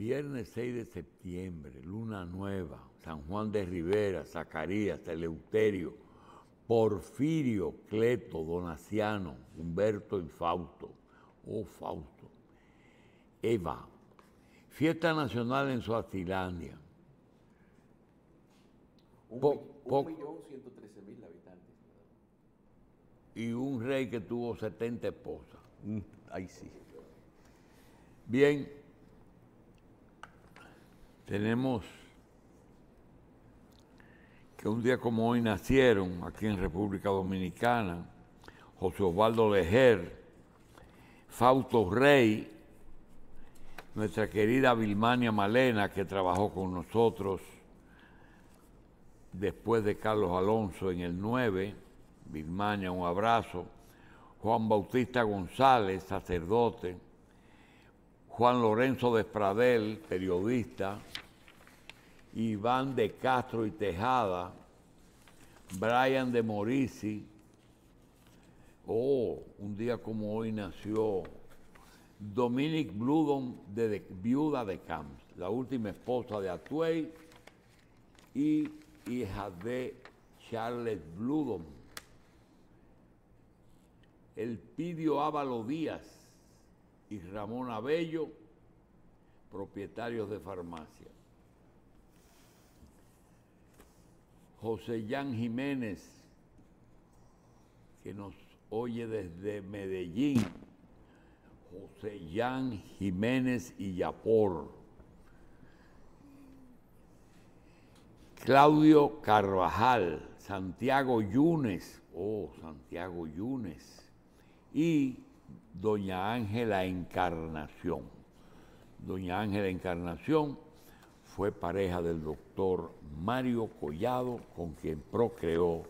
Viernes 6 de septiembre, Luna Nueva, San Juan de Rivera, Zacarías, Eleuterio, Porfirio, Cleto, Donaciano, Humberto y Fausto. Oh, Fausto. Eva. Fiesta nacional en Suazilandia. 1.113.000 habitantes. Y un rey que tuvo 70 esposas. Ahí sí. Bien, tenemos que un día como hoy nacieron aquí en República Dominicana José Osvaldo Lejer, Fausto Rey, nuestra querida Vilmania Malena, que trabajó con nosotros después de Carlos Alonso en el 9, Vilmania, un abrazo, Juan Bautista González, sacerdote, Juan Lorenzo Despradel, periodista, Iván de Castro y Tejada, Brian de Morisi. Un día como hoy nació Dominique Bludon, viuda de Camps, la última esposa de Atuey y hija de Charles Bludon. Elpidio Ávalo Díaz y Ramón Abello, propietarios de farmacia. José Jan Jiménez, que nos oye desde Medellín. José Jan Jiménez y Yapor. Claudio Carvajal, Santiago Yunes, Santiago Yunes, y doña Ángela Encarnación. Doña Ángela Encarnación fue pareja del doctor Mario Collado, con quien procreó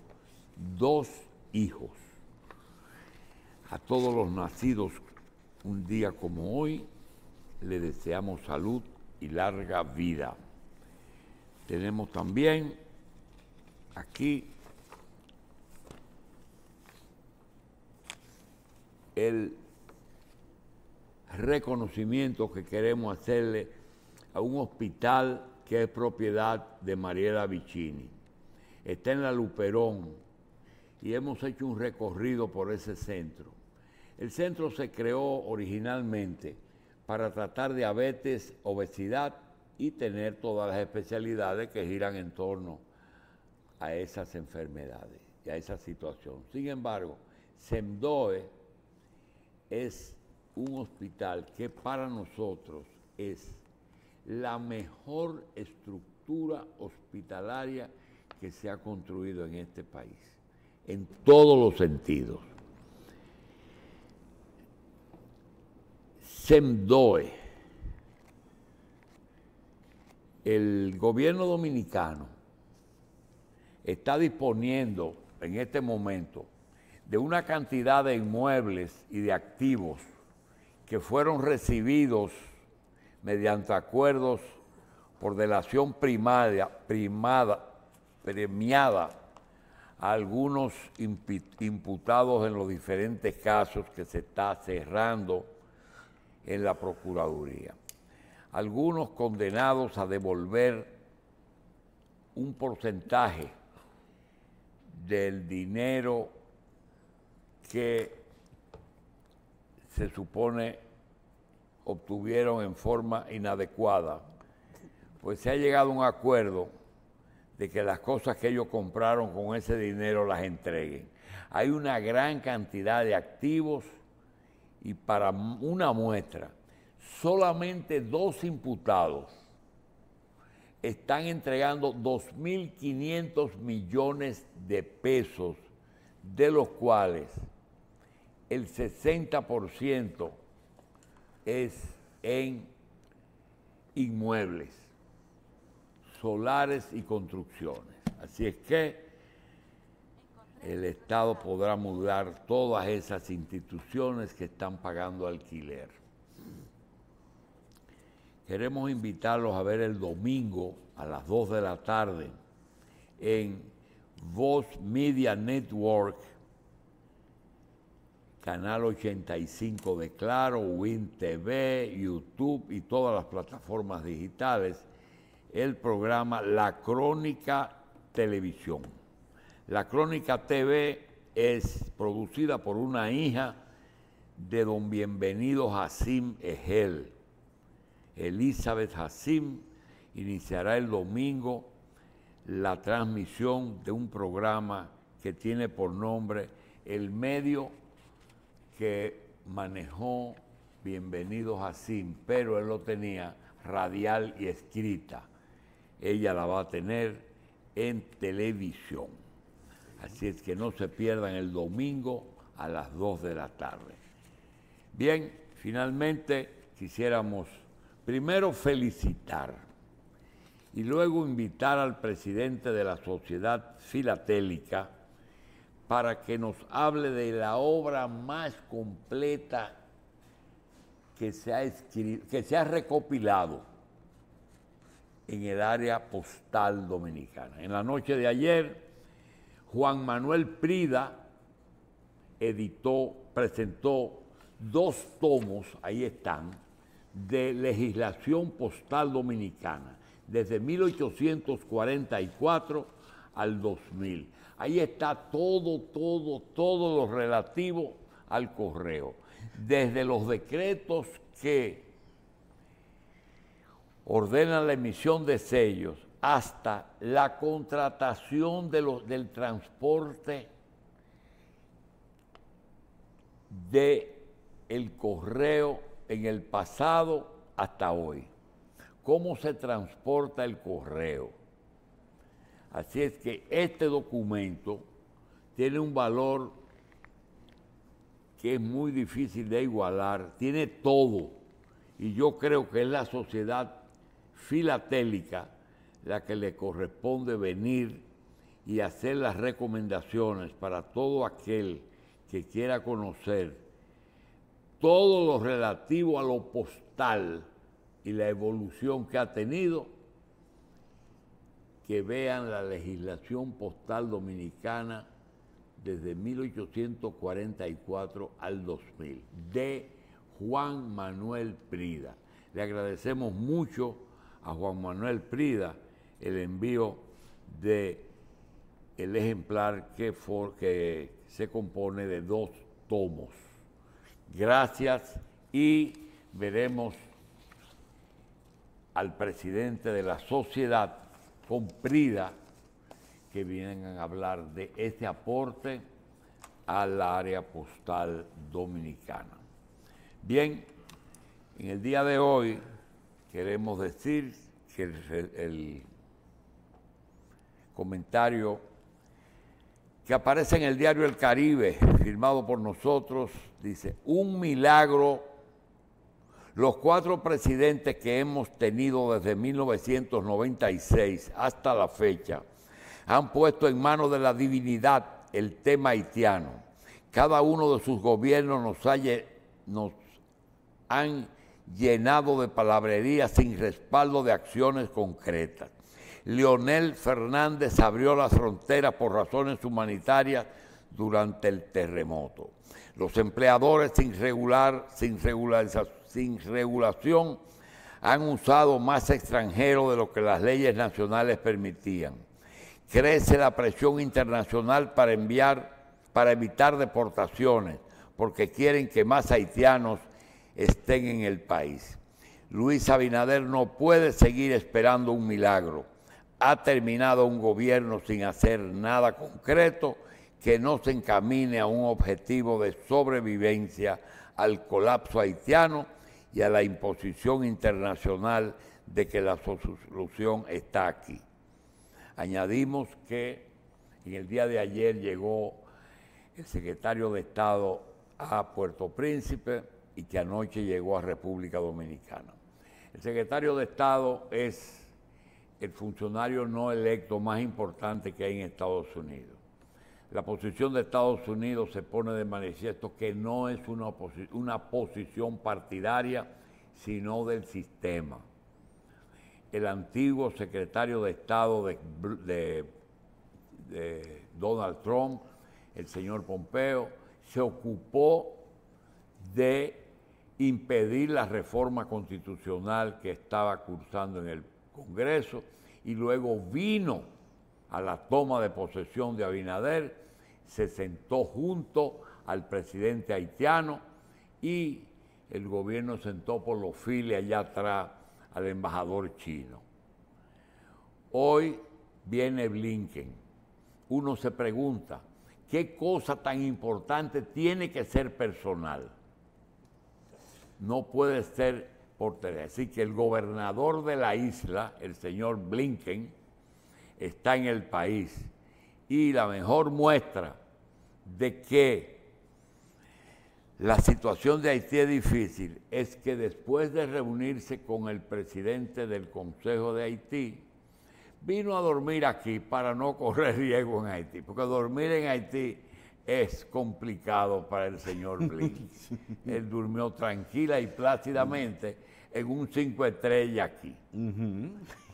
2 hijos. A todos los nacidos un día como hoy, le deseamos salud y larga vida. Tenemos también aquí el reconocimiento que queremos hacerle a un hospital que es propiedad de Mariela Vicini. Está en la Luperón y hemos hecho un recorrido por ese centro. El centro se creó originalmente para tratar diabetes, obesidad y tener todas las especialidades que giran en torno a esas enfermedades y a esa situación. Sin embargo, SEMDOE es un hospital que para nosotros es la mejor estructura hospitalaria que se ha construido en este país, en todos los sentidos. SEMDOE, el gobierno dominicano está disponiendo en este momento de una cantidad de inmuebles y de activos que fueron recibidos mediante acuerdos por delación premiada a algunos imputados en los diferentes casos que se está cerrando en la Procuraduría. Algunos condenados a devolver un porcentaje del dinero que se supone obtuvieron en forma inadecuada, pues se ha llegado a un acuerdo de que las cosas que ellos compraron con ese dinero las entreguen. Hay una gran cantidad de activos y para una muestra, solamente 2 imputados están entregando 2.500 millones de pesos, de los cuales el 60% es en inmuebles, solares y construcciones. Así es que el Estado podrá mudar todas esas instituciones que están pagando alquiler. Queremos invitarlos a ver el domingo a las 2 de la tarde en Voz Media Network, Canal 85 de Claro, Win TV, YouTube y todas las plataformas digitales, el programa La Crónica Televisión. La Crónica TV es producida por una hija de don Bienvenido Jacim Egel. Elizabeth Jacim iniciará el domingo la transmisión de un programa que tiene por nombre El Medio que manejó Bienvenido Jacim, pero él lo tenía radial y escrita. Ella la va a tener en televisión. Así es que no se pierdan el domingo a las 2 de la tarde. Bien, finalmente quisiéramos primero felicitar y luego invitar al presidente de la Sociedad Filatélica para que nos hable de la obra más completa que se ha recopilado en el área postal dominicana. En la noche de ayer, Juan Manuel Prida presentó 2 tomos, ahí están, de legislación postal dominicana, desde 1844 al 2000. Ahí está todo lo relativo al correo, desde los decretos que ordenan la emisión de sellos hasta la contratación del transporte del correo en el pasado hasta hoy. ¿Cómo se transporta el correo? Así es que este documento tiene un valor que es muy difícil de igualar, tiene todo, y yo creo que es la Sociedad Filatélica la que le corresponde venir y hacer las recomendaciones para todo aquel que quiera conocer todo lo relativo a lo postal y la evolución que ha tenido, que vean la legislación postal dominicana desde 1844 al 2000, de Juan Manuel Prida. Le agradecemos mucho a Juan Manuel Prida el envío del ejemplar que se compone de 2 tomos. Gracias, y veremos al presidente de la sociedad con Prida, que vienen a hablar de este aporte al área postal dominicana. Bien, en el día de hoy queremos decir que el comentario que aparece en el diario El Caribe, firmado por nosotros, dice: un milagro. Los 4 presidentes que hemos tenido desde 1996 hasta la fecha han puesto en manos de la divinidad el tema haitiano. Cada uno de sus gobiernos nos han llenado de palabrería sin respaldo de acciones concretas. Leonel Fernández abrió las fronteras por razones humanitarias durante el terremoto. Los empleadores sin regulación han usado más extranjeros de lo que las leyes nacionales permitían. Crece la presión internacional para evitar deportaciones, porque quieren que más haitianos estén en el país. Luis Abinader no puede seguir esperando un milagro. Ha terminado un gobierno sin hacer nada concreto que no se encamine a un objetivo de sobrevivencia al colapso haitiano y a la imposición internacional de que la solución está aquí. Añadimos que en el día de ayer llegó el secretario de Estado a Puerto Príncipe y que anoche llegó a República Dominicana. El secretario de Estado es el funcionario no electo más importante que hay en Estados Unidos. La posición de Estados Unidos se pone de manifiesto que no es una posición partidaria, sino del sistema. El antiguo secretario de Estado de Donald Trump, el señor Pompeo, se ocupó de impedir la reforma constitucional que estaba cursando en el Congreso y luego vino a la toma de posesión de Abinader, se sentó junto al presidente haitiano y el gobierno sentó por los files allá atrás al embajador chino. Hoy viene Blinken. Uno se pregunta, ¿qué cosa tan importante tiene que ser personal? No puede ser por teléfono. Así que el gobernador de la isla, el señor Blinken, está en el país. Y la mejor muestra de que la situación de Haití es difícil es que después de reunirse con el presidente del Consejo de Haití, vino a dormir aquí para no correr riesgo en Haití, porque dormir en Haití es complicado para el señor Blinken. Él durmió tranquila y plácidamente en un 5 estrellas aquí.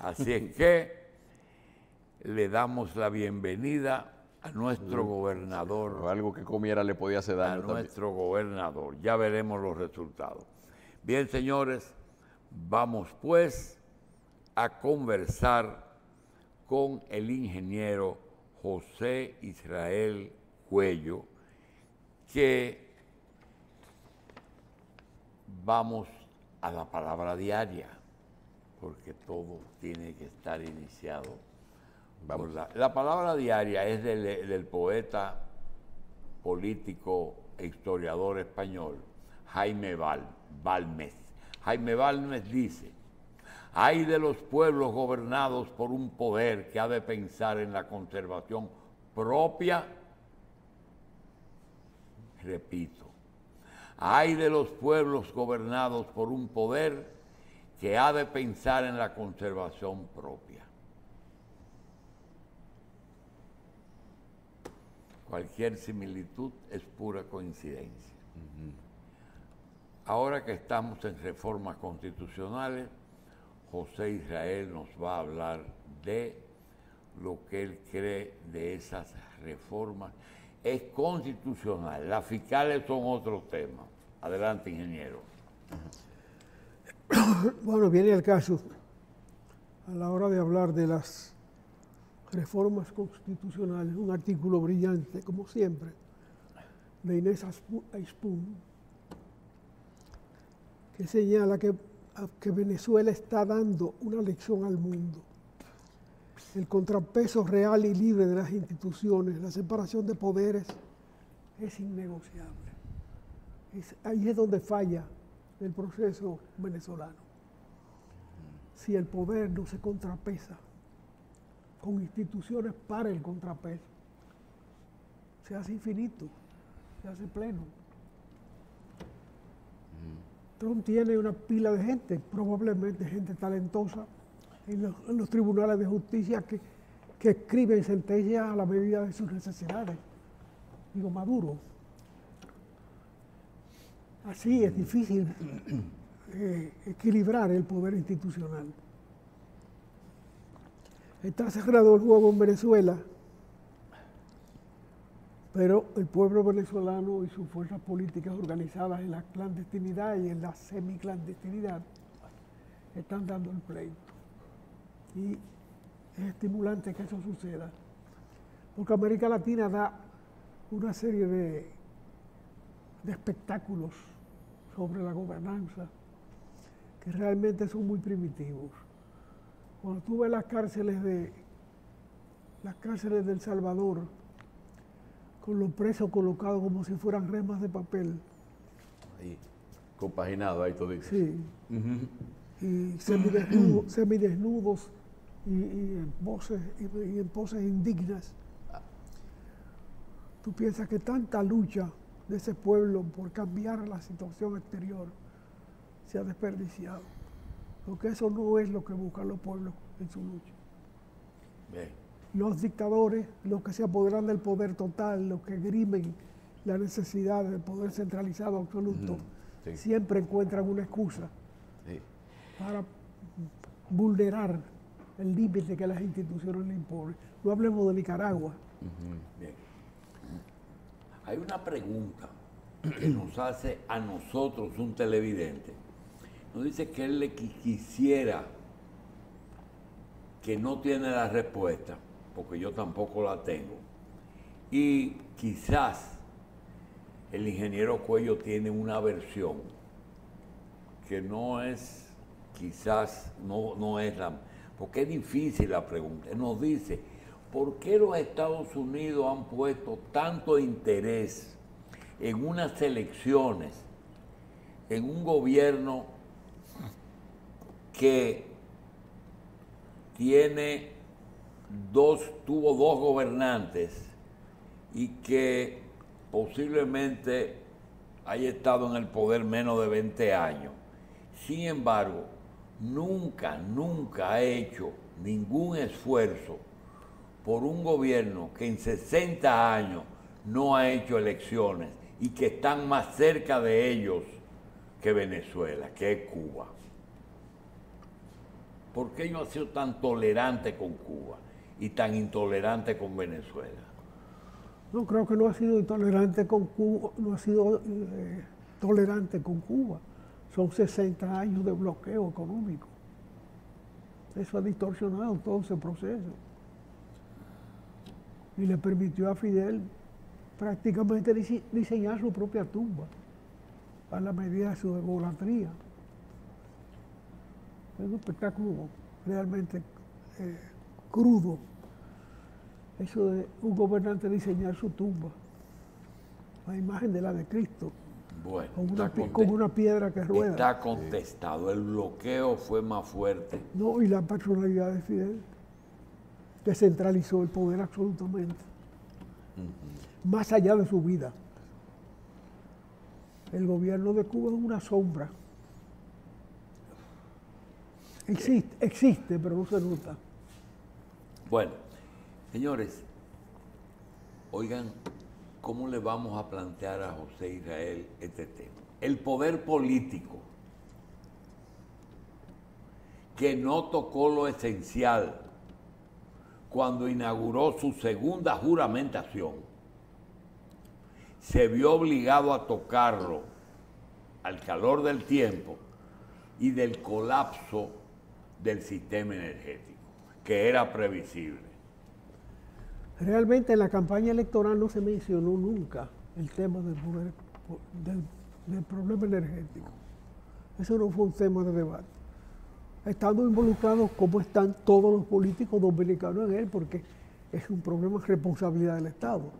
Así es que le damos la bienvenida a nuestro gobernador. O algo que comiera le podía hacer daño también. Nuestro gobernador. Ya veremos los resultados. Bien, señores, vamos pues a conversar con el ingeniero José Israel Cuello, que vamos a la palabra diaria, porque todo tiene que estar iniciado. Vamos. La palabra diaria es del poeta, político e historiador español Jaime Balmes. Jaime Balmes dice: hay de los pueblos gobernados por un poder que ha de pensar en la conservación propia. Repito, hay de los pueblos gobernados por un poder que ha de pensar en la conservación propia. Cualquier similitud es pura coincidencia. Ahora que estamos en reformas constitucionales, José Israel nos va a hablar de lo que él cree de esas reformas. Es constitucional, las fiscales son otro tema. Adelante, ingeniero. Bueno, viene el caso, a la hora de hablar de las reformas constitucionales, un artículo brillante, como siempre, de Inés Ayspún, que señala que Venezuela está dando una lección al mundo. El contrapeso real y libre de las instituciones, la separación de poderes, es innegociable. Ahí es donde falla el proceso venezolano. Si el poder no se contrapesa con instituciones para el contrapeso, se hace infinito, se hace pleno. Trump tiene una pila de gente, probablemente gente talentosa, en los tribunales de justicia que escriben sentencias a la medida de sus necesidades. Digo, Maduro. Así es difícil equilibrar el poder institucional. Está cerrado el juego en Venezuela, pero el pueblo venezolano y sus fuerzas políticas organizadas en la clandestinidad y en la semiclandestinidad están dando el pleito. Y es estimulante que eso suceda, porque América Latina da una serie de espectáculos sobre la gobernanza que realmente son muy primitivos. Cuando tú ves las cárceles de El Salvador, con los presos colocados como si fueran remas de papel. Ahí, compaginado, ahí todo. Sí. Y semidesnudos y en poses indignas. Tú piensas que tanta lucha de ese pueblo por cambiar la situación exterior se ha desperdiciado. Porque eso no es lo que buscan los pueblos en su lucha. Bien. Los dictadores, los que se apoderan del poder total, los que grimen la necesidad del poder centralizado absoluto, siempre encuentran una excusa para vulnerar el límite que las instituciones le imponen. No hablemos de Nicaragua. Bien. Hay una pregunta que nos hace a nosotros un televidente. Nos dice que él quisiera, que no tiene la respuesta, porque yo tampoco la tengo. Y quizás el ingeniero Cuello tiene una versión que no es, quizás no es la, porque es difícil la pregunta. Nos dice, ¿por qué los Estados Unidos han puesto tanto interés en unas elecciones, en un gobierno que tuvo dos gobernantes y que posiblemente haya estado en el poder menos de 20 años? Sin embargo, nunca ha hecho ningún esfuerzo por un gobierno que en 60 años no ha hecho elecciones y que están más cerca de ellos que Venezuela, que es Cuba. ¿Por qué no ha sido tan tolerante con Cuba y tan intolerante con Venezuela? No, creo que no ha sido intolerante con Cuba, no ha sido tolerante con Cuba. Son 60 años de bloqueo económico. Eso ha distorsionado todo ese proceso. Y le permitió a Fidel prácticamente diseñar su propia tumba a la medida de su egolatría. Es un espectáculo realmente crudo, eso de un gobernante diseñar su tumba, la imagen de la de Cristo, bueno, con una piedra que rueda. Está contestado, el bloqueo fue más fuerte. No, y la personalidad de Fidel, que centralizó el poder absolutamente, más allá de su vida. El gobierno de Cuba es una sombra. Existe, pero no se nota. Bueno, señores, oigan, ¿cómo le vamos a plantear a José Israel este tema? El poder político, que no tocó lo esencial cuando inauguró su segunda juramentación, se vio obligado a tocarlo al calor del tiempo y del colapso del sistema energético, que era previsible. Realmente en la campaña electoral no se mencionó nunca el tema del problema energético. Eso no fue un tema de debate. Estando involucrados como están todos los políticos dominicanos en él, porque es un problema de responsabilidad del Estado.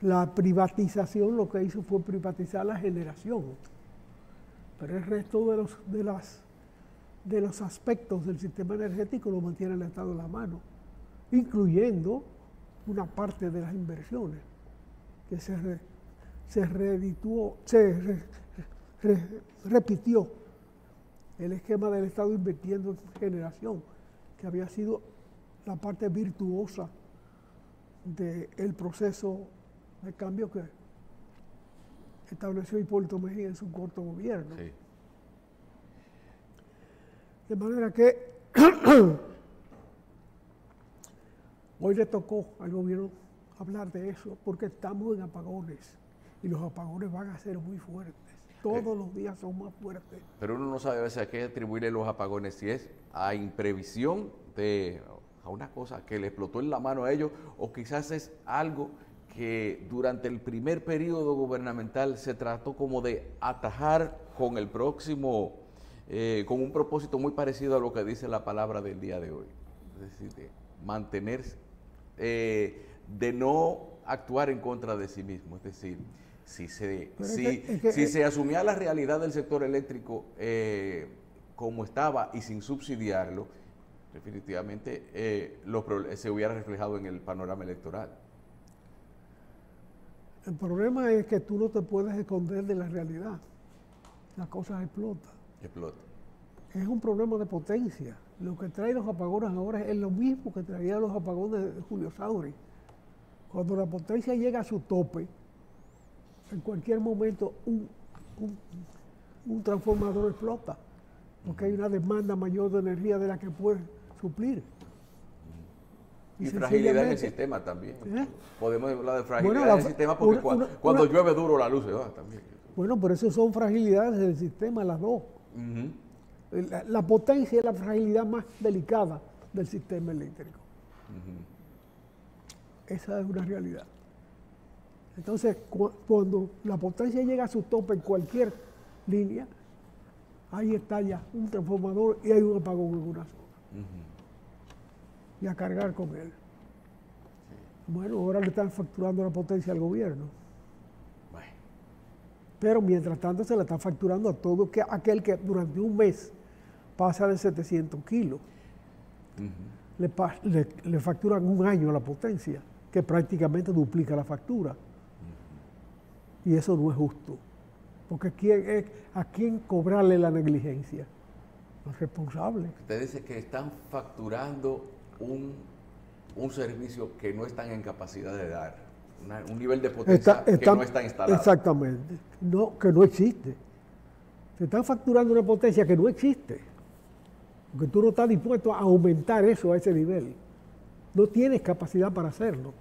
La privatización lo que hizo fue privatizar la generación, pero el resto de los aspectos del sistema energético lo mantiene el Estado en la mano, incluyendo una parte de las inversiones que repitió el esquema del Estado invirtiendo en generación, que había sido la parte virtuosa del proceso de cambio que estableció Hipólito Mejía en su corto gobierno. Sí. De manera que hoy le tocó al gobierno hablar de eso, porque estamos en apagones y los apagones van a ser muy fuertes. Todos los días son más fuertes. Pero uno no sabe a veces a qué atribuirle los apagones, si es a imprevisión a una cosa que le explotó en la mano a ellos, o quizás es algo que durante el primer periodo gubernamental se trató como de atajar con el próximo, con un propósito muy parecido a lo que dice la palabra del día de hoy. Es decir, de mantenerse, de no actuar en contra de sí mismo. Es decir, si se asumía la realidad del sector eléctrico como estaba y sin subsidiarlo, definitivamente se hubiera reflejado en el panorama electoral. El problema es que tú no te puedes esconder de la realidad. Las cosas explotan. Es un problema de potencia. Lo que trae los apagones ahora es lo mismo que traía los apagones de Julio Sauri. Cuando la potencia llega a su tope, en cualquier momento un transformador explota, porque hay una demanda mayor de energía de la que puede suplir. Y fragilidad en el sistema también. Podemos hablar de fragilidad en el sistema porque cuando llueve duro la luz se va también. Bueno, pero eso son fragilidades del sistema, las dos. La potencia es la fragilidad más delicada del sistema eléctrico. Esa es una realidad. Entonces, cuando la potencia llega a su tope en cualquier línea, ahí estalla un transformador y hay un apagón en una zona. Y a cargar con él. Bueno, ahora le están facturando la potencia al gobierno. Pero mientras tanto se le está facturando a todo aquel que durante un mes pasa de 700 kilos. Le facturan un año a la potencia, que prácticamente duplica la factura. Y eso no es justo. Porque ¿a quién cobrarle la negligencia? Los responsables. Usted dice que están facturando un servicio que no están en capacidad de dar, un nivel de potencia que no está instalado. Exactamente, que no existe. Se están facturando una potencia que no existe, porque tú no estás dispuesto a aumentar eso a ese nivel. No tienes capacidad para hacerlo.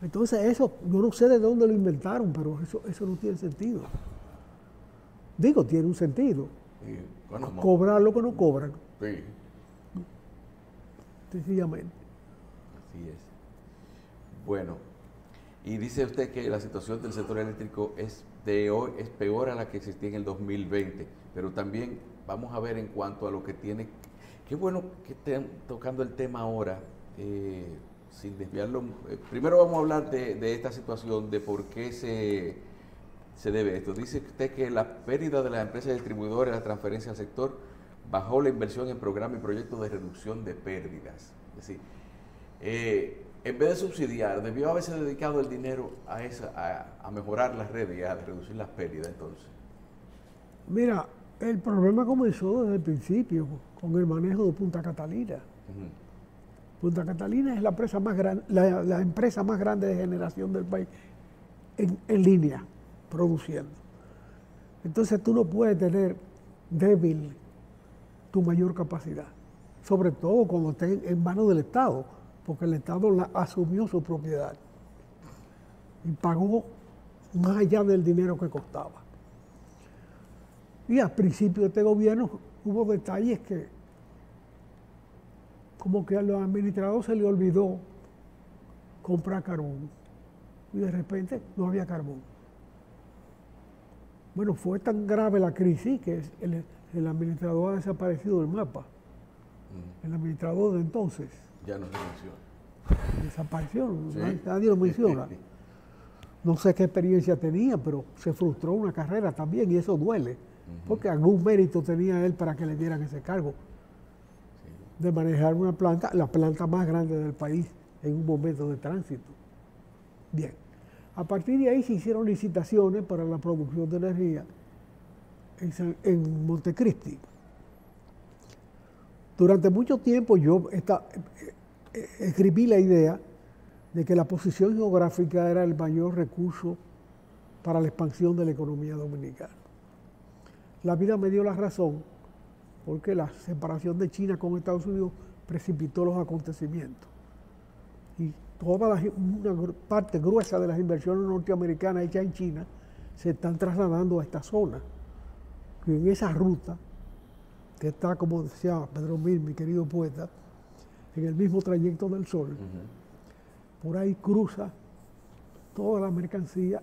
Entonces eso, yo no sé de dónde lo inventaron, pero eso no tiene sentido. Digo, tiene un sentido. Sí, bueno, cobrar lo que no cobran. Sí. Sencillamente. Así es. Bueno, y dice usted que la situación del sector eléctrico es peor a la que existía en el 2020, pero también vamos a ver en cuanto a lo que tiene. Qué bueno que estén tocando el tema ahora, sin desviarlo. Primero vamos a hablar de esta situación, de por qué se debe esto. Dice usted que la pérdida de las empresas distribuidoras, la transferencia al sector, bajó la inversión en programas y proyectos de reducción de pérdidas. Es decir, en vez de subsidiar, debió haberse dedicado el dinero a mejorar las redes y a reducir las pérdidas entonces. Mira, el problema comenzó desde el principio con el manejo de Punta Catalina. Punta Catalina es la empresa más grande, la empresa más grande de generación del país en línea, produciendo. Entonces tú no puedes tener débil tu mayor capacidad, sobre todo cuando esté en manos del Estado, porque el Estado asumió su propiedad y pagó más allá del dinero que costaba. Y al principio de este gobierno hubo detalles que como que a los administradores se les olvidó comprar carbón y de repente no había carbón. Bueno, fue tan grave la crisis que el administrador ha desaparecido del mapa. El administrador de entonces. Ya no se menciona. Desapareció, ¿Sí? Nadie lo menciona. No sé qué experiencia tenía, pero se frustró una carrera también y eso duele. Porque algún mérito tenía él para que le dieran ese cargo. De manejar una planta, la planta más grande del país en un momento de tránsito. Bien. A partir de ahí se hicieron licitaciones para la producción de energía en Montecristi. Durante mucho tiempo yo escribí la idea de que la posición geográfica era el mayor recurso para la expansión de la economía dominicana. La vida me dio la razón porque la separación de China con Estados Unidos precipitó los acontecimientos. Y una parte gruesa de las inversiones norteamericanas hechas en China se están trasladando a esta zona. Y en esa ruta, que está, como decía Pedro Mir, mi querido poeta, en el mismo trayecto del Sol, por ahí cruza toda la mercancía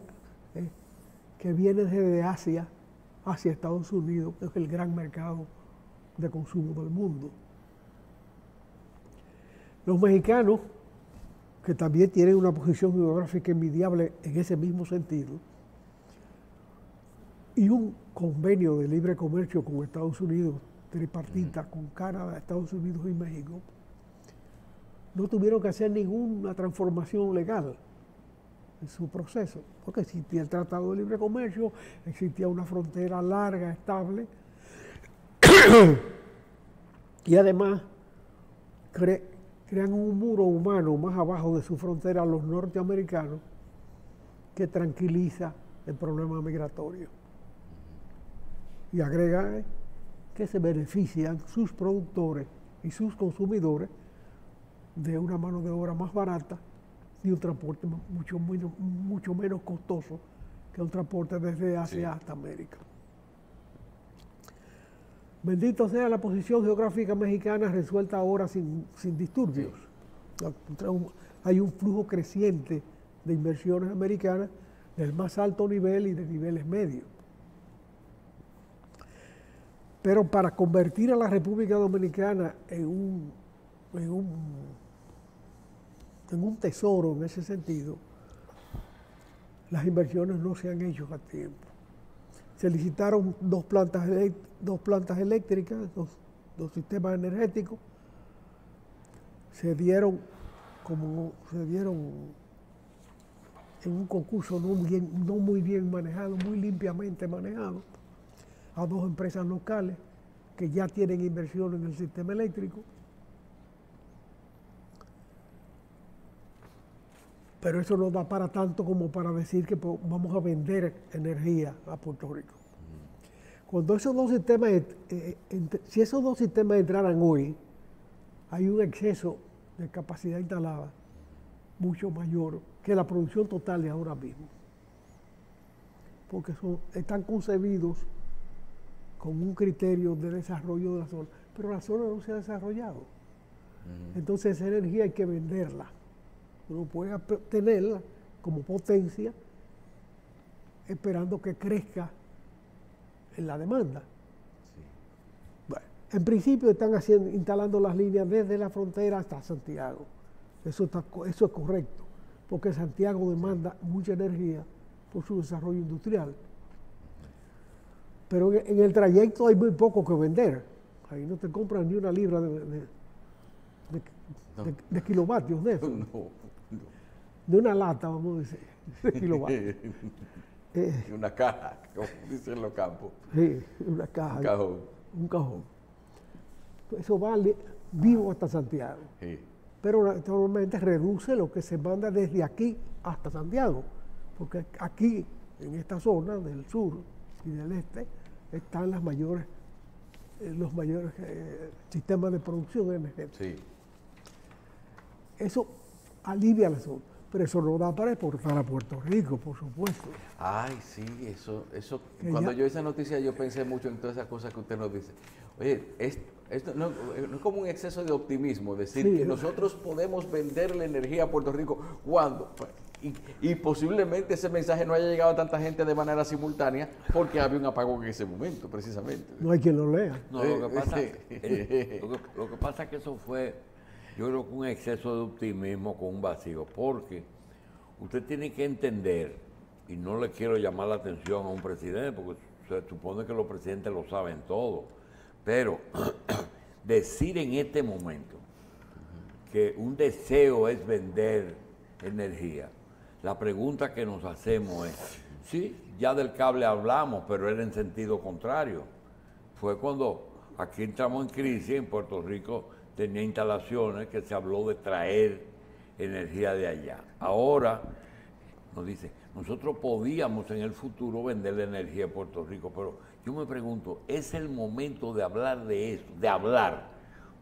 que viene desde Asia hacia Estados Unidos, que es el gran mercado de consumo del mundo. Los mexicanos, que también tienen una posición geográfica envidiable en ese mismo sentido, y un convenio de libre comercio con Estados Unidos, tripartita, con Canadá, Estados Unidos y México, no tuvieron que hacer ninguna transformación legal en su proceso, porque existía el Tratado de Libre Comercio, existía una frontera larga, estable, y además crean un muro humano más abajo de su frontera a los norteamericanos que tranquiliza el problema migratorio. Y agrega que se benefician sus productores y sus consumidores de una mano de obra más barata y un transporte mucho menos costoso que un transporte desde Asia hasta América. Bendito sea la posición geográfica mexicana resuelta ahora sin disturbios. Hay un flujo creciente de inversiones americanas del más alto nivel y de niveles medios. Pero para convertir a la República Dominicana en un tesoro en ese sentido, las inversiones no se han hecho a tiempo. Se licitaron dos plantas eléctricas, dos sistemas energéticos, se dieron en un concurso no muy bien manejado, muy limpiamente manejado, a dos empresas locales que ya tienen inversión en el sistema eléctrico. Pero eso no da para tanto como para decir que vamos a vender energía a Puerto Rico. Cuando esos dos sistemas, si esos dos sistemas entraran hoy, hay un exceso de capacidad instalada mucho mayor que la producción total de ahora mismo. Porque están concebidos con un criterio de desarrollo de la zona, pero la zona no se ha desarrollado. Entonces esa energía hay que venderla. Uno puede tenerla como potencia esperando que crezca en la demanda. Sí. Bueno, en principio están instalando las líneas desde la frontera hasta Santiago. Eso es correcto, porque Santiago demanda mucha energía por su desarrollo industrial. Pero en el trayecto hay muy poco que vender. Ahí no te compran ni una libra de kilovatios de eso. De una lata, vamos a decir, de kilovatios. Una caja, como dicen los campos. Sí, una caja. Un cajón. Un cajón. Eso vale vivo hasta Santiago. Sí. Pero normalmente reduce lo que se manda desde aquí hasta Santiago. Porque aquí, en esta zona del sur y del este, están los mayores sistemas de producción energética. Sí. Eso alivia la zona. Pero eso no da para exportar a Puerto Rico, por supuesto. Ay, sí, eso cuando yo esa noticia yo pensé mucho en todas esas cosas que usted nos dice. Oye, esto no es como un exceso de optimismo, decir que nosotros podemos vender la energía a Puerto Rico cuando, y posiblemente ese mensaje no haya llegado a tanta gente de manera simultánea porque había un apagón en ese momento, precisamente. No hay quien lo lea. No, lo que pasa es que eso fue, yo creo que un exceso de optimismo con un vacío, porque usted tiene que entender, y no le quiero llamar la atención a un presidente, porque se supone que los presidentes lo saben todo, pero decir en este momento que un deseo es vender energía, la pregunta que nos hacemos es, sí, ya del cable hablamos, pero era en sentido contrario. Fue cuando aquí entramos en crisis, en Puerto Rico tenía instalaciones que se habló de traer energía de allá. Ahora nos dice, nosotros podíamos en el futuro vender la energía a Puerto Rico, pero yo me pregunto, ¿es el momento de hablar de eso? De hablar,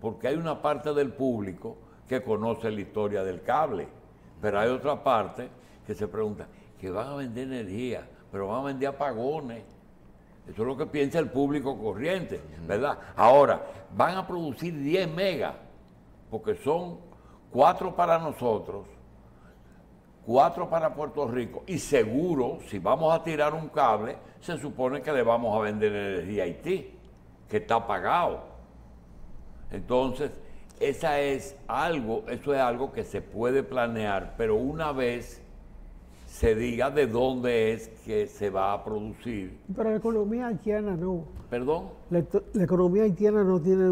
porque hay una parte del público que conoce la historia del cable, pero hay otra parte que se pregunta, que van a vender energía, pero van a vender apagones. Eso es lo que piensa el público corriente, ¿verdad? Ahora, van a producir 10 megas, porque son 4 para nosotros, 4 para Puerto Rico, y seguro, si vamos a tirar un cable, se supone que le vamos a vender energía a Haití, que está apagado. Entonces, eso es algo que se puede planear, pero una vez se diga de dónde es que se va a producir. Pero la economía haitiana no. ¿Perdón? La economía haitiana no tiene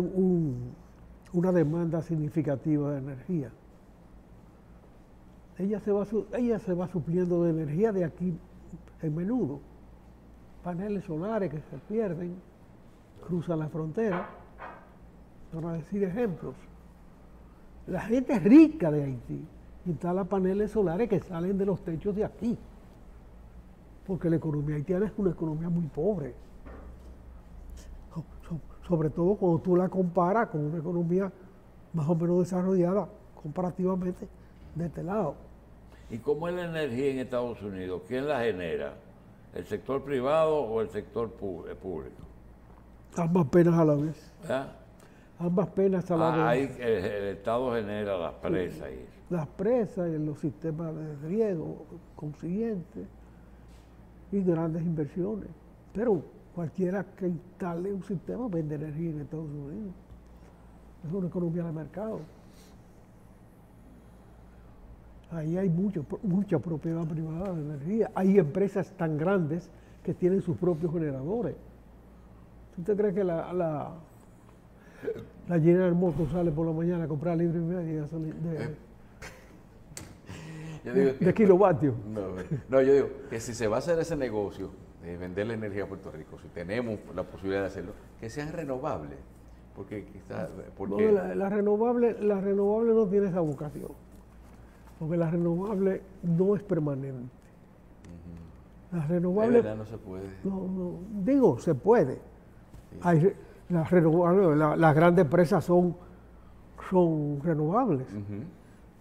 una demanda significativa de energía. Ella se va supliendo de energía de aquí en menudo. Paneles solares que se pierden, cruzan la frontera, para decir ejemplos. La gente rica de Haití instala paneles solares que salen de los techos de aquí, porque la economía haitiana es una economía muy pobre, sobre todo cuando tú la comparas con una economía más o menos desarrollada comparativamente de este lado. ¿Y cómo es la energía en Estados Unidos? ¿Quién la genera? ¿El sector privado o el sector público? Ambas penas a la vez. ¿Ah? Ambas penas a la vez. Ahí el Estado genera las presas y eso. Las presas y los sistemas de riego consiguientes y grandes inversiones. Pero cualquiera que instale un sistema vende energía en Estados Unidos. Es una economía de mercado. Ahí hay mucha propiedad privada de energía. Hay empresas tan grandes que tienen sus propios generadores. ¿Usted cree que la General Motors sale por la mañana a comprar libre y media de kilovatios? No, yo digo que si se va a hacer ese negocio de vender la energía a Puerto Rico, si tenemos la posibilidad de hacerlo, que sean renovables. Porque quizás... No, la renovable no tiene esa vocación. Porque la renovable no es permanente. La renovable... De verdad no se puede. Digo, se puede. Sí. Hay, las grandes empresas son renovables.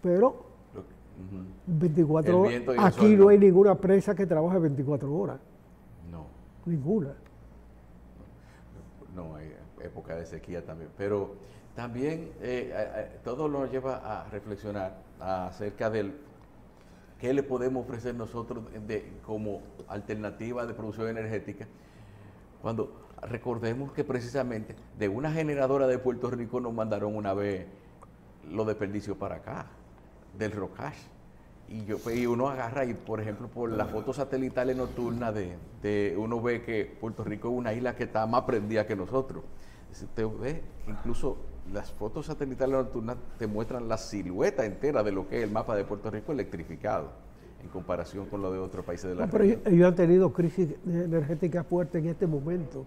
Pero 24 horas... Aquí no hay ninguna empresa que trabaje 24 horas. No. Ninguna. No, hay época de sequía también. Pero también todo nos lleva a reflexionar acerca del qué le podemos ofrecer nosotros como alternativa de producción energética, cuando recordemos que precisamente de una generadora de Puerto Rico nos mandaron una vez los desperdicios para acá, del Rocash. Y uno agarra y, por ejemplo, por las fotos satelitales nocturnas uno ve que Puerto Rico es una isla que está más prendida que nosotros. Usted ve que incluso las fotos satelitales nocturnas te muestran la silueta entera de lo que es el mapa de Puerto Rico electrificado en comparación con lo de otros países de la región. Pero ellos han tenido crisis energética fuerte en este momento.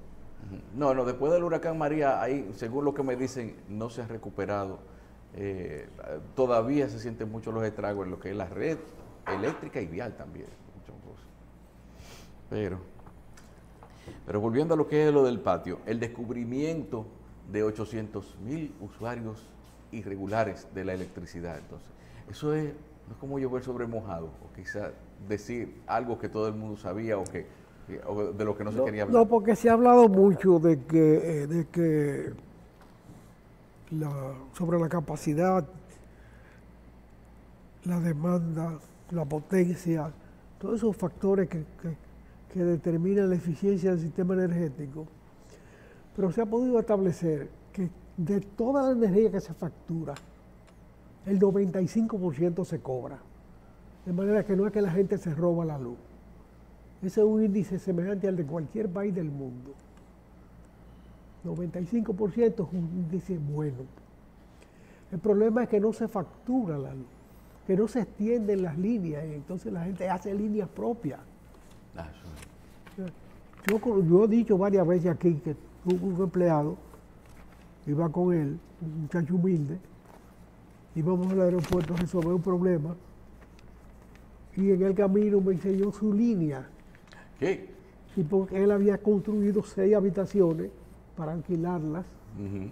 No, después del huracán María, ahí, según lo que me dicen, no se ha recuperado. Todavía se sienten mucho los estragos en lo que es la red eléctrica y vial también. Muchas cosas. Pero volviendo a lo que es lo del patio, el descubrimiento de 800,000 usuarios irregulares de la electricidad. Entonces, eso no es como llover sobre mojado, o quizás decir algo que todo el mundo sabía o de lo que no se quería hablar. No, porque se ha hablado mucho de que sobre la capacidad, la demanda, la potencia, todos esos factores que determinan la eficiencia del sistema energético. Pero se ha podido establecer que de toda la energía que se factura, el 95% se cobra. De manera que no es que la gente se roba la luz. Ese es un índice semejante al de cualquier país del mundo. 95% es un índice bueno. El problema es que no se factura la luz, que no se extienden las líneas, y entonces la gente hace líneas propias. Yo he dicho varias veces aquí que un empleado iba con él, un muchacho humilde, íbamos al aeropuerto a resolver un problema, y en el camino me enseñó su línea. ¿Qué? Y porque él había construido 6 habitaciones para alquilarlas. Un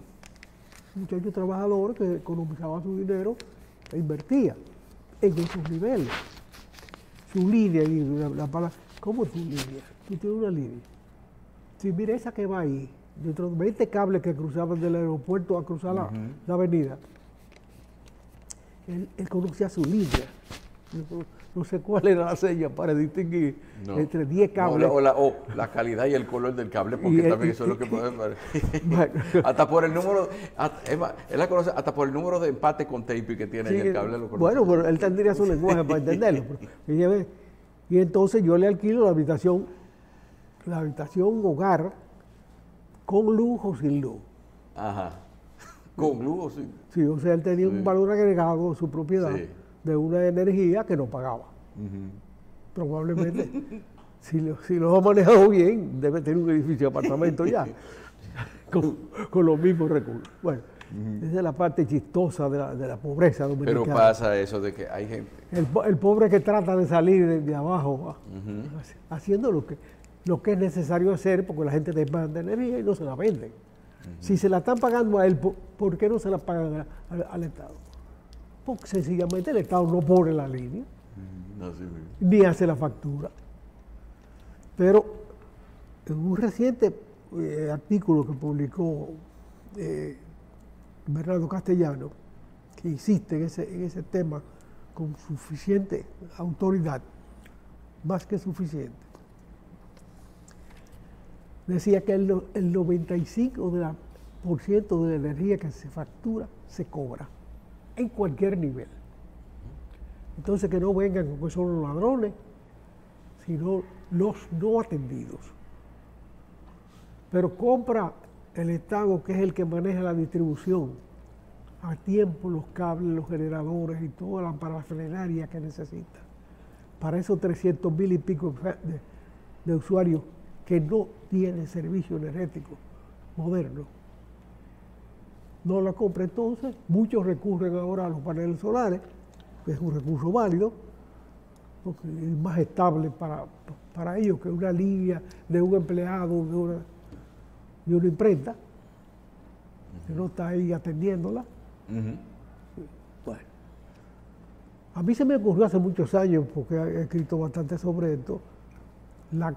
muchacho trabajador que economizaba su dinero e invertía en esos niveles. Su línea, y la palabra, ¿cómo es tu línea? Tú tienes una línea. Si mira esa que va ahí, dentro de 20 cables que cruzaban del aeropuerto a cruzar la avenida, él conocía su línea. No sé cuál era la seña para distinguir entre 10 cables. O la calidad y el color del cable, porque también eso es lo que podemos ver. Hasta por el número, él la conoce hasta por el número de empate con tape que tiene el cable. Lo bueno, pero él tendría su lenguaje para entenderlo. Y entonces yo le alquilo la habitación hogar, con luz o sin luz. Ajá. ¿Con luz o sin? Sí, o sea, él tenía un valor agregado en su propiedad. Sí. De una energía que no pagaba. Probablemente, si lo ha manejado bien, debe tener un edificio de apartamento ya, con los mismos recursos. Bueno, esa es la parte chistosa de la pobreza dominicana. Pero pasa eso de que hay gente... El pobre que trata de salir de abajo, haciendo lo que es necesario hacer, porque la gente demanda energía y no se la venden. Si se la están pagando a él, ¿por qué no se la pagan al Estado? porque sencillamente el Estado no pone la línea, ni hace la factura. Pero en un reciente artículo que publicó Bernardo Castellano, que insiste en ese tema con suficiente autoridad, más que suficiente, decía que el 95% de la energía que se factura se cobra en cualquier nivel. Entonces que no vengan con que son los ladrones, sino los no atendidos. Pero compra el Estado, que es el que maneja la distribución, a tiempo los cables, los generadores y toda la parafernalia que necesita. Para esos 300,000 y pico de usuarios que no tienen servicio energético moderno. No la compra. Entonces, muchos recurren ahora a los paneles solares, que es un recurso válido, porque es más estable para ellos que una línea de un empleado de una imprenta, que no está ahí atendiéndola. Bueno, a mí se me ocurrió hace muchos años, porque he escrito bastante sobre esto, la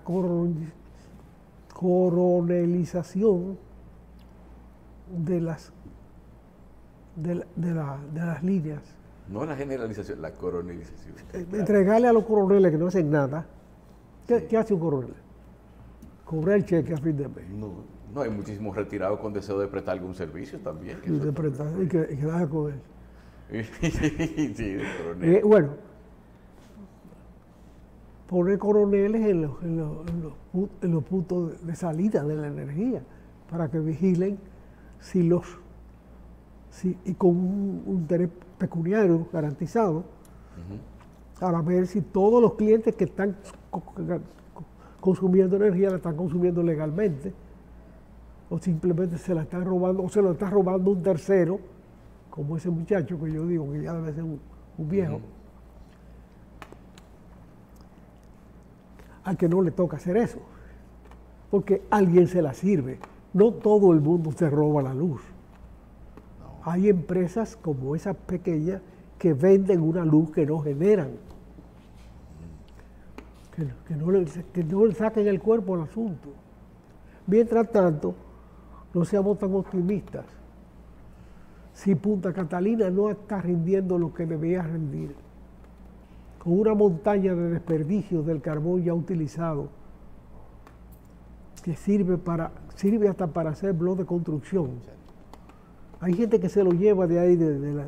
coronelización de las líneas. No la generalización, la coronelización. Entregarle a los coroneles que no hacen nada. ¿Qué hace un coronel? Cobrar el cheque a fin de mes. No, hay muchísimos retirados con deseo de prestar algún servicio también. Y de prestar, y que deja con él. Sí, de coronel. Bueno, poner coroneles en los puntos de salida de la energía para que vigilen y con un interés pecuniario garantizado, para ver si todos los clientes que están consumiendo energía la están consumiendo legalmente, o simplemente se la están robando, o se lo está robando un tercero, como ese muchacho que yo digo que ya debe ser un viejo, al que no le toca hacer eso, porque alguien se la sirve. No todo el mundo se roba la luz. Hay empresas como esas pequeñas que venden una luz que no generan, que no le saquen el cuerpo al asunto. Mientras tanto, no seamos tan optimistas. Si Punta Catalina no está rindiendo lo que debía rendir, con una montaña de desperdicios del carbón ya utilizado, que sirve hasta para hacer bloques de construcción. Hay gente que se lo lleva de ahí, de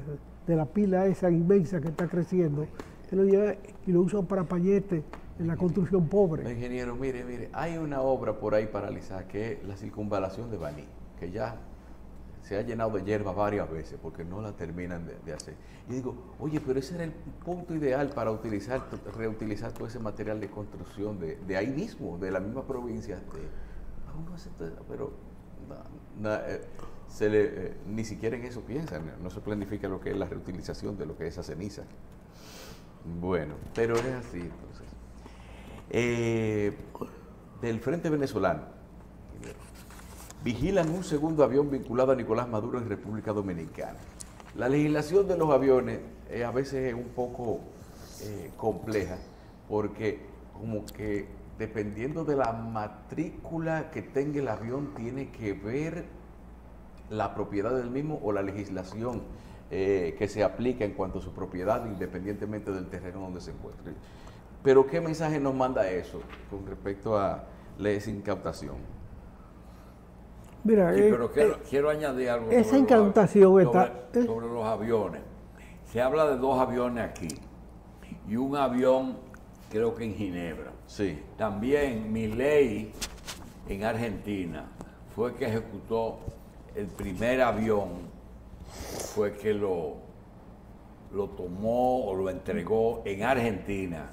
la pila esa inmensa que está creciendo, se lo lleva y lo usan para pañete en la construcción pobre. Ingeniero, mire, hay una obra por ahí paralizada que es la circunvalación de Baní, que ya se ha llenado de hierba varias veces porque no la terminan de hacer. Y digo, oye, pero ese era el punto ideal para reutilizar todo ese material de construcción de ahí mismo, de la misma provincia. Pero ni siquiera en eso piensan, no se planifica lo que es la reutilización de lo que es esa ceniza. Bueno, pero es así entonces. Del frente venezolano, vigilan un segundo avión vinculado a Nicolás Maduro en República Dominicana. La legislación de los aviones a veces es un poco compleja, porque como que dependiendo de la matrícula que tenga el avión, tiene que ver la propiedad del mismo o la legislación que se aplica en cuanto a su propiedad, independientemente del terreno donde se encuentre. Pero ¿qué mensaje nos manda eso con respecto a esa incautación? Mira, sí, pero quiero añadir algo esa incautación sobre los aviones. Se habla de 2 aviones aquí y un avión creo que en Ginebra. Sí. También Milei en Argentina fue que ejecutó el primer avión, fue que lo tomó o lo entregó en Argentina,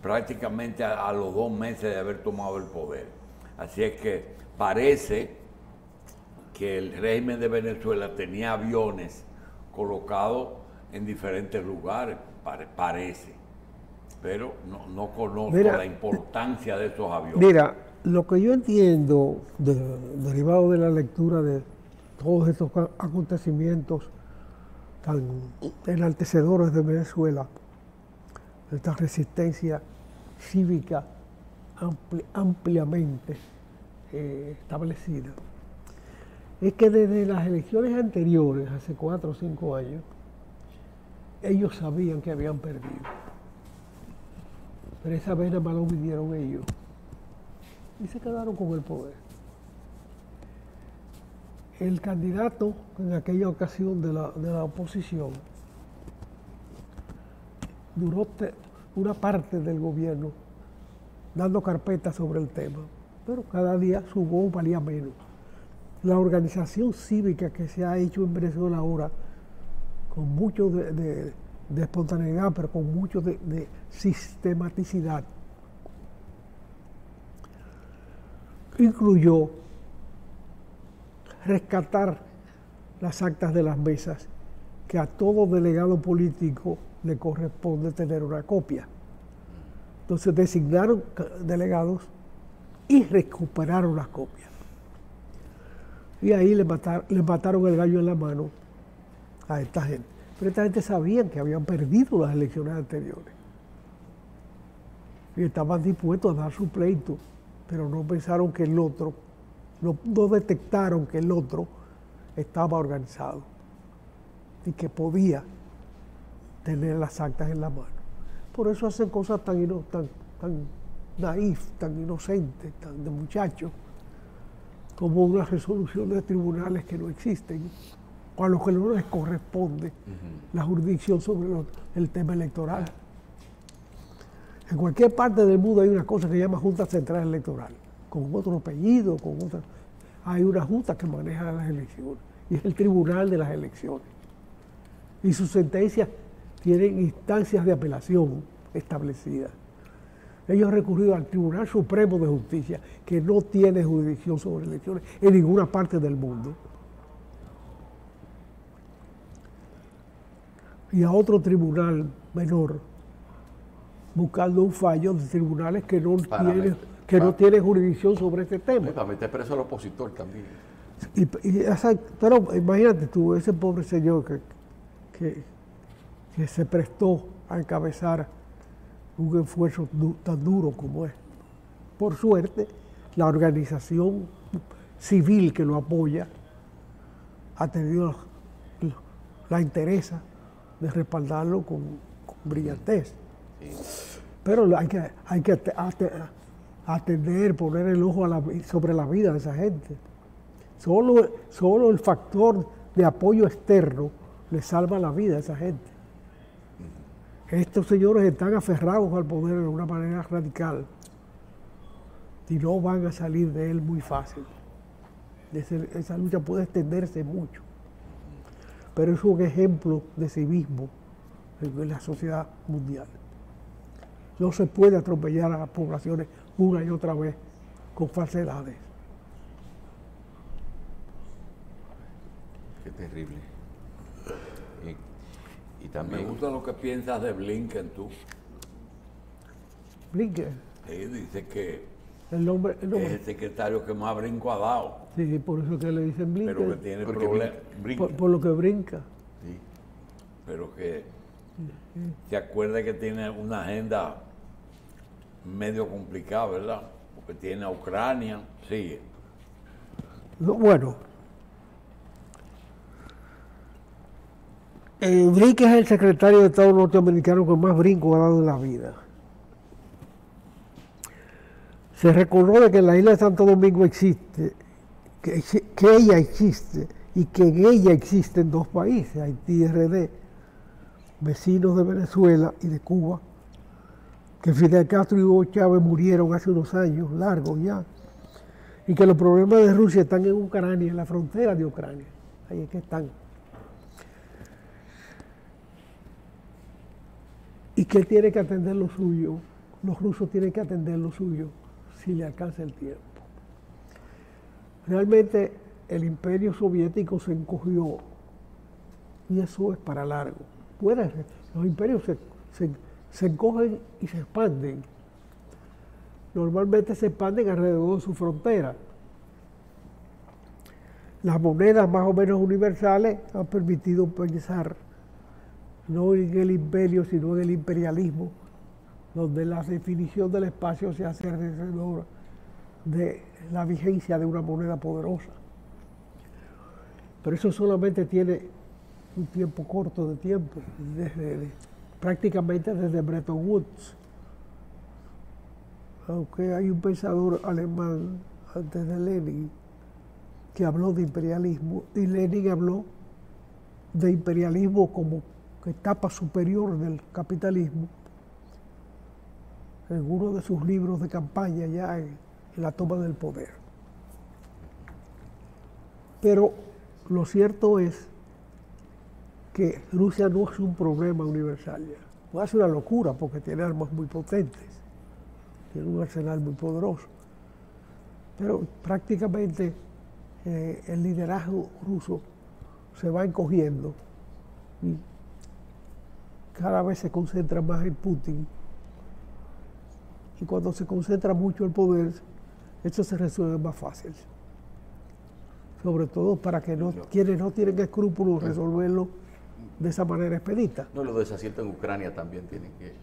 prácticamente a los 2 meses de haber tomado el poder. Así es que parece que el régimen de Venezuela tenía aviones colocados en diferentes lugares, parece, pero no conozco la importancia de esos aviones. Mira, lo que yo entiendo, derivado de la lectura de todos estos acontecimientos tan enaltecedores de Venezuela, esta resistencia cívica ampliamente establecida, es que desde las elecciones anteriores, hace 4 o 5 años, ellos sabían que habían perdido. Pero esa vez nada más lo vinieron ellos y se quedaron con el poder. El candidato en aquella ocasión de la oposición duró una parte del gobierno dando carpeta sobre el tema, pero cada día su voz valía menos. La organización cívica que se ha hecho en Venezuela ahora, con mucho de espontaneidad, pero con mucho de sistematicidad, incluyó rescatar las actas de las mesas, que a todo delegado político le corresponde tener una copia. Entonces designaron delegados y recuperaron las copias. Y ahí le mataron el gallo en la mano a esta gente. Pero esta gente sabían que habían perdido las elecciones anteriores. Y estaban dispuestos a dar su pleito, pero no pensaron que el otro, no detectaron que el otro estaba organizado y que podía tener las actas en la mano. Por eso hacen cosas tan naif, tan inocentes, tan de muchachos, como una resolución de tribunales que no existen, o a los que no les corresponde la jurisdicción sobre el tema electoral. En cualquier parte del mundo hay una cosa que se llama Junta Central Electoral, con otro apellido, hay una junta que maneja las elecciones, y es el tribunal de las elecciones. Y sus sentencias tienen instancias de apelación establecidas. Ellos han recurrido al Tribunal Supremo de Justicia, que no tiene jurisdicción sobre elecciones en ninguna parte del mundo. Y a otro tribunal menor, buscando un fallo de tribunales que no tienen jurisdicción sobre este tema. Para meter preso al opositor también. Pero imagínate tú, ese pobre señor que se prestó a encabezar un esfuerzo tan duro como es. Por suerte, la organización civil que lo apoya ha tenido la entereza de respaldarlo con brillantez. Sí. Pero hay que atender, poner el ojo sobre la vida de esa gente. Solo el factor de apoyo externo le salva la vida a esa gente. Estos señores están aferrados al poder de una manera radical y no van a salir de él muy fácil. Esa lucha puede extenderse mucho, pero es un ejemplo de civismo en la sociedad mundial. No se puede atropellar a las poblaciones una y otra vez con falsedades. Qué terrible. Y también... Me gusta lo que piensas de Blinken, tú. Blinken. Sí, dice que el nombre. Es el secretario que más brinco ha dado. Sí, por eso que le dicen Blinken. Pero que tiene problemas. Por lo que brinca. Sí. Pero que se acuerda que tiene una agenda medio complicada, ¿verdad? Porque tiene a Ucrania, sigue. Bueno, Blinken es el secretario de Estado norteamericano que más brinco ha dado en la vida. Se recordó de que la isla de Santo Domingo existe, que ella existe, y que en ella existen 2 países, Haití y RD, vecinos de Venezuela y de Cuba, que Fidel Castro y Hugo Chávez murieron hace unos años, largos ya, y que los problemas de Rusia están en Ucrania, en la frontera de Ucrania, ahí es que están. Y que él tiene que atender lo suyo, los rusos tienen que atender lo suyo, si le alcanza el tiempo. Realmente el imperio soviético se encogió y eso es para largo. Los imperios se encogen y se expanden. Normalmente se expanden alrededor de su frontera. Las monedas más o menos universales han permitido pensar no en el imperio, sino en el imperialismo, donde la definición del espacio se hace alrededor de la vigencia de una moneda poderosa. Pero eso solamente tiene un tiempo corto de tiempo, prácticamente desde Bretton Woods. Aunque hay un pensador alemán antes de Lenin que habló de imperialismo, y Lenin habló de imperialismo como etapa superior del capitalismo en uno de sus libros de campaña ya en la toma del poder. Pero lo cierto es que Rusia no es un problema universal ya. Puede ser una locura porque tiene armas muy potentes, tiene un arsenal muy poderoso, pero prácticamente el liderazgo ruso se va encogiendo y cada vez se concentra más en Putin. Y cuando se concentra mucho el poder, esto se resuelve más fácil. Sobre todo para que quienes no tienen escrúpulos resolverlo de esa manera expedita. No, los desaciertos en Ucrania también tienen que...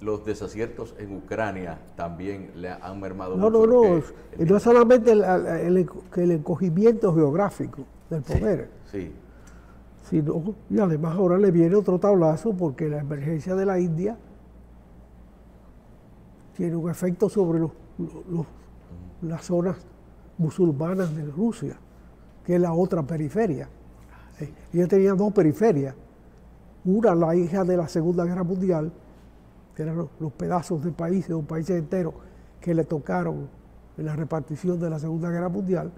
Los desaciertos en Ucrania también le han mermado mucho. No es solamente el encogimiento geográfico del poder. Sí. Sino, y además ahora le viene otro tablazo porque la emergencia de la India tiene un efecto sobre las zonas musulmanas de Rusia, que es la otra periferia. Ella tenía dos periferias. Una, la hija de la Segunda Guerra Mundial, que eran los pedazos de países o países enteros que le tocaron en la repartición de la Segunda Guerra Mundial,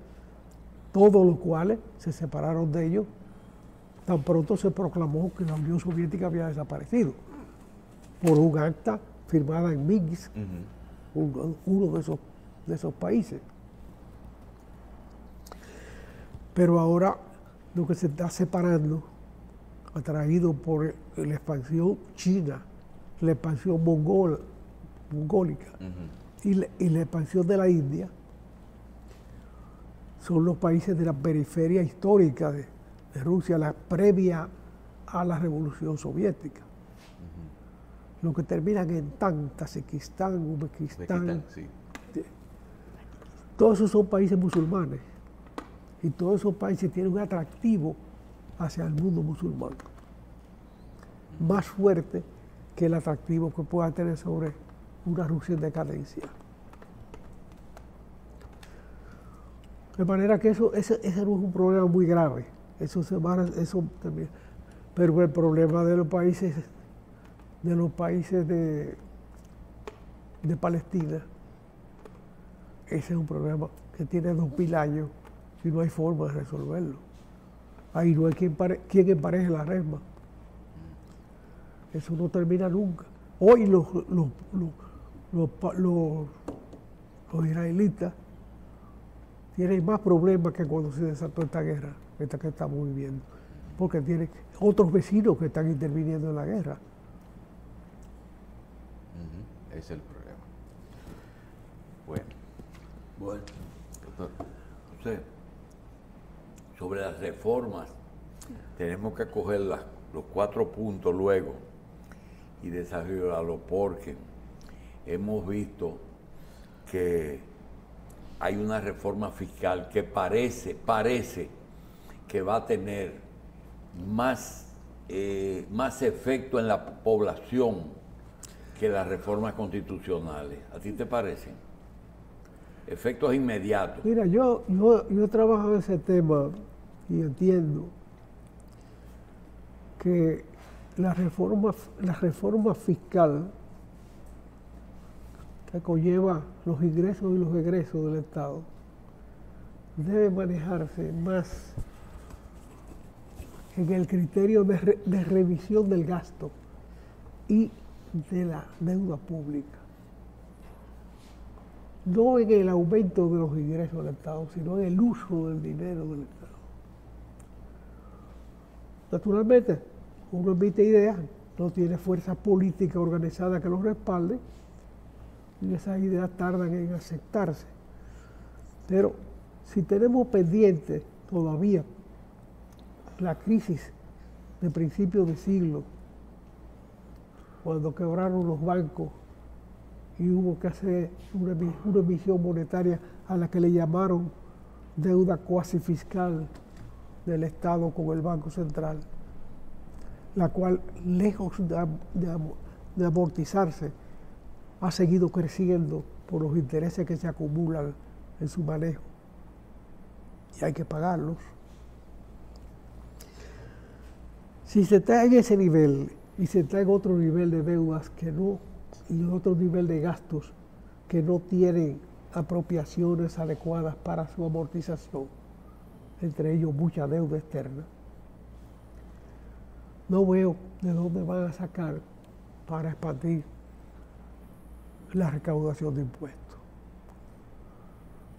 todos los cuales se separaron de ellos tan pronto se proclamó que la Unión Soviética había desaparecido por un acta firmada en Minsk, uno de esos países. Pero ahora lo que se está separando, atraído por la expansión china, la expansión mongólica y la expansión de la India, son los países de la periferia histórica de Rusia, la previa a la Revolución Soviética. Lo que terminan en Tayikistán, Uzbekistán, Sí. Todos esos son países musulmanes y todos esos países tienen un atractivo hacia el mundo musulmán más fuerte que el atractivo que pueda tener sobre una Rusia en decadencia. De manera que ese no es un problema muy grave, eso también. Pero el problema de los países de Palestina, ese es un problema que tiene 2000 años y no hay forma de resolverlo. Ahí no hay quien empareje la resma. Eso no termina nunca. Hoy los israelitas tienen más problemas que cuando se desató esta guerra, esta que estamos viviendo, porque tienen otros vecinos que están interviniendo en la guerra. Ese es el problema. Bueno, entonces, sobre las reformas, tenemos que coger los 4 puntos luego y desarrollarlo, porque hemos visto que hay una reforma fiscal que parece que va a tener más efecto en la población que las reformas constitucionales. ¿A ti te parecen? Efectos inmediatos. Mira, yo he trabajado en ese tema y entiendo que la reforma fiscal que conlleva los ingresos y los egresos del Estado debe manejarse más en el criterio de revisión del gasto y de la deuda pública. No en el aumento de los ingresos del Estado, sino en el uso del dinero del Estado. Naturalmente, uno emite ideas, no tiene fuerza política organizada que los respalde, y esas ideas tardan en aceptarse. Pero si tenemos pendiente todavía la crisis de principios de siglo, cuando quebraron los bancos y hubo que hacer una emisión monetaria a la que le llamaron deuda cuasi fiscal del Estado con el Banco Central, la cual, lejos de amortizarse, ha seguido creciendo por los intereses que se acumulan en su manejo y hay que pagarlos. Si se está en ese nivel y se está en otro nivel de deudas que no, y otro nivel de gastos que no tienen apropiaciones adecuadas para su amortización, entre ellos mucha deuda externa, no veo de dónde van a sacar para expandir la recaudación de impuestos.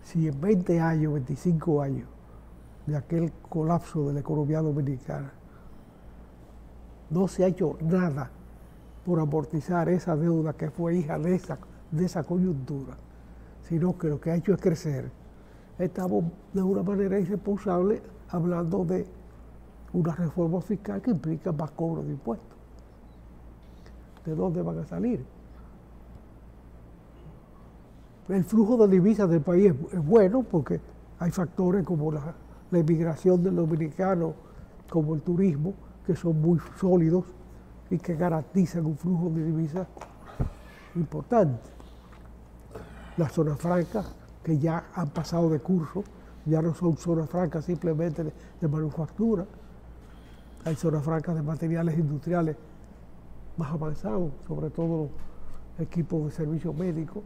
Si en 20 años, 25 años de aquel colapso de la economía dominicana no se ha hecho nada por amortizar esa deuda que fue hija de esa coyuntura, sino que lo que ha hecho es crecer, estamos de una manera irresponsable hablando de una reforma fiscal que implica más cobro de impuestos. ¿De dónde van a salir? El flujo de divisas del país es bueno porque hay factores como la inmigración del dominicano, como el turismo, que son muy sólidos y que garantizan un flujo de divisas importante. Las zonas francas, que ya han pasado de curso, ya no son zonas francas simplemente de manufactura, hay zonas francas de materiales industriales más avanzados, sobre todo los equipos de servicio médico,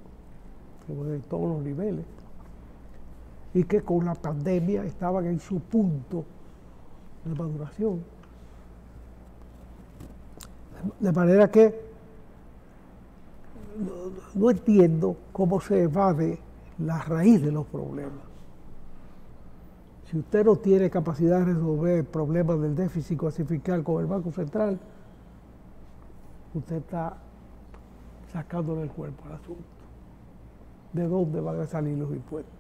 de todos los niveles, y que con la pandemia estaban en su punto de maduración. De manera que no entiendo cómo se evade la raíz de los problemas. Si usted no tiene capacidad de resolver problemas del déficit cuasi fiscal con el Banco Central, usted está sacándole el cuerpo al asunto. ¿De dónde van a salir los impuestos?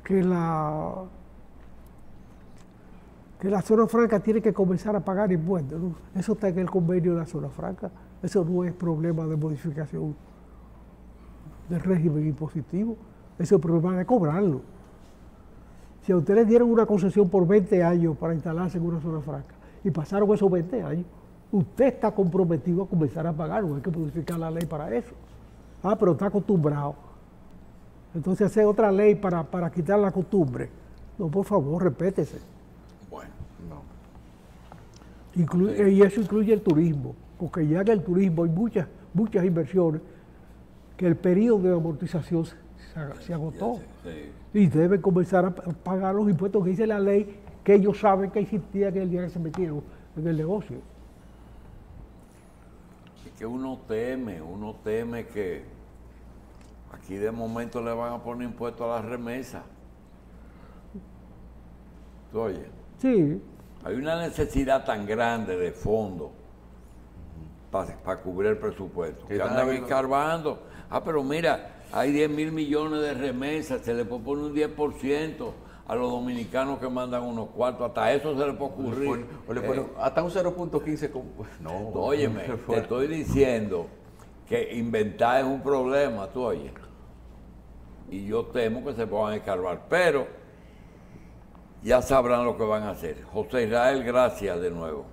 Que la zona franca tiene que comenzar a pagar impuestos, ¿no? Eso está en el convenio de la zona franca. Eso no es problema de modificación del régimen impositivo. Eso es problema de cobrarlo. Si a ustedes dieron una concesión por 20 años para instalarse en una zona franca y pasaron esos 20 años, usted está comprometido a comenzar a pagar, no hay que modificar la ley para eso. Pero está acostumbrado. Entonces hacer otra ley para quitar la costumbre. No, por favor, respétese. Bueno, Y eso incluye el turismo, porque ya en el turismo hay muchas inversiones que el periodo de amortización se agotó. Y deben comenzar a pagar los impuestos que dice la ley, que ellos saben que existían el día que se metieron en el negocio. Es que uno teme que aquí de momento le van a poner impuestos a la remesa. ¿Tú oyes? Sí. Hay una necesidad tan grande de fondos para cubrir el presupuesto. Que andan escarbando. Pero mira, hay 10.000 millones de remesas, se le puede poner un 10% a los dominicanos que mandan unos cuartos, hasta eso se le puede ocurrir. Hasta un 0.15. No. Óyeme, te estoy diciendo que inventar es un problema, tú oyes. Y yo temo que se puedan escarbar, pero ya sabrán lo que van a hacer. José Israel, gracias de nuevo.